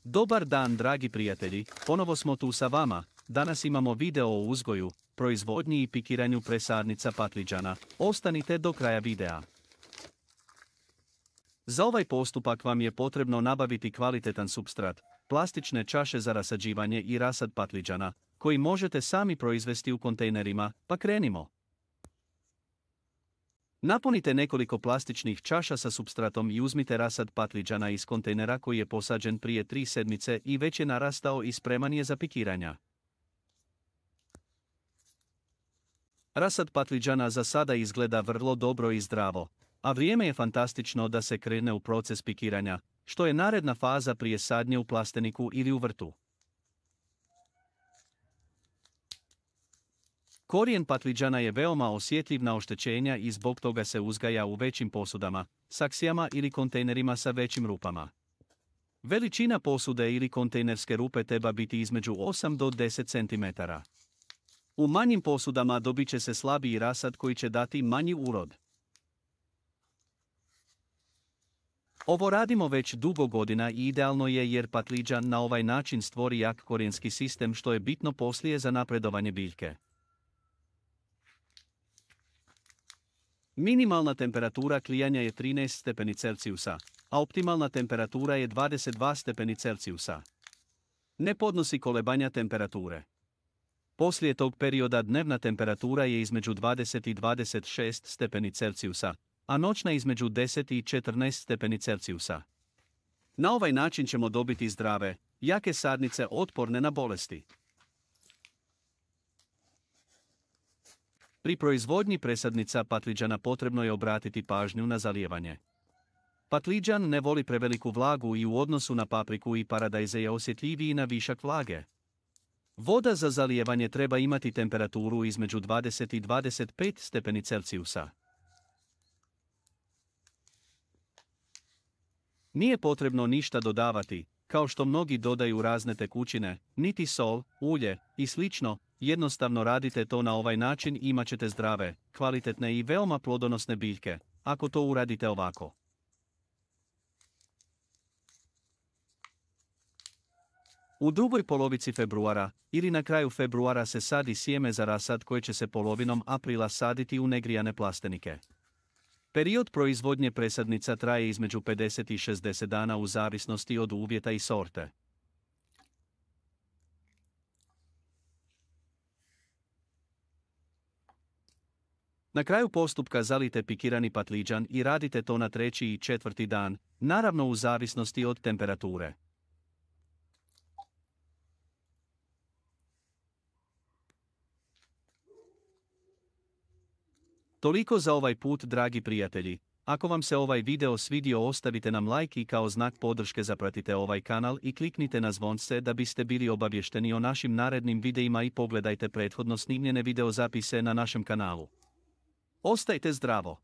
Dobar dan dragi prijatelji, ponovo smo tu sa vama. Danas imamo video o uzgoju, proizvodnji i pikiranju presadnica patliđana. Ostanite do kraja videa. Za ovaj postupak vam je potrebno nabaviti kvalitetan supstrat, plastične čaše za rasađivanje i rasad patliđana, koji možete sami proizvesti u kontejnerima, pa krenimo. Napunite nekoliko plastičnih čaša sa supstratom i uzmite rasad patliđana iz kontejnera koji je posađen prije 3 sedmice i već je narastao i spreman je za pikiranja. Rasad patliđana za sada izgleda vrlo dobro i zdravo, a vrijeme je fantastično da se krene u proces pikiranja, što je naredna faza prije sadnje u plasteniku ili u vrtu. Korijen patliđana je veoma osjetljiv na oštećenja i zbog toga se uzgaja u većim posudama, saksijama ili kontejnerima sa većim rupama. Veličina posude ili kontejnerske rupe treba biti između 8 do 10 cm. U manjim posudama dobit će se slabiji rasad koji će dati manji urod. Ovo radimo već dugo godina i idealno je jer patliđan na ovaj način stvori jak korijenski sistem što je bitno poslije za napredovanje biljke. Minimalna temperatura klijanja je 13 stepeni Celzijusa, a optimalna temperatura je 22 stepeni Celzijusa. Ne podnosi kolebanja temperature. Poslije tog perioda dnevna temperatura je između 20 i 26 stepeni Celzijusa, a noćna između 10 i 14 stepeni Celzijusa. Na ovaj način ćemo dobiti zdrave, jake sadnice otporne na bolesti. Pri proizvodnji presadnica patliđana potrebno je obratiti pažnju na zalijevanje. Patliđan ne voli preveliku vlagu i u odnosu na papriku i paradajze je osjetljiviji na višak vlage. Voda za zalijevanje treba imati temperaturu između 20 i 25 stepeni Celzijusa. Nije potrebno ništa dodavati, kao što mnogi dodaju razne tekućine, niti sol, ulje i slično. Jednostavno radite to na ovaj način i imat ćete zdrave, kvalitetne i veoma plodonosne biljke, ako to uradite ovako. U drugoj polovici februara ili na kraju februara se sadi sjeme za rasad koje će se polovinom aprila saditi u negrijane plastenike. Period proizvodnje presadnica traje između 50 i 60 dana u zavisnosti od uvjeta i sorte. Na kraju postupka zalijte pikirani patliđan i radite to na 3. i 4. dan, naravno u zavisnosti od temperature. Toliko za ovaj put dragi prijatelji. Ako vam se ovaj video svidio ostavite nam like i kao znak podrške zapratite ovaj kanal i kliknite na zvonce da biste bili obavješteni o našim narednim videima i pogledajte prethodno snimljene videozapise na našem kanalu. Ostajte zdravo!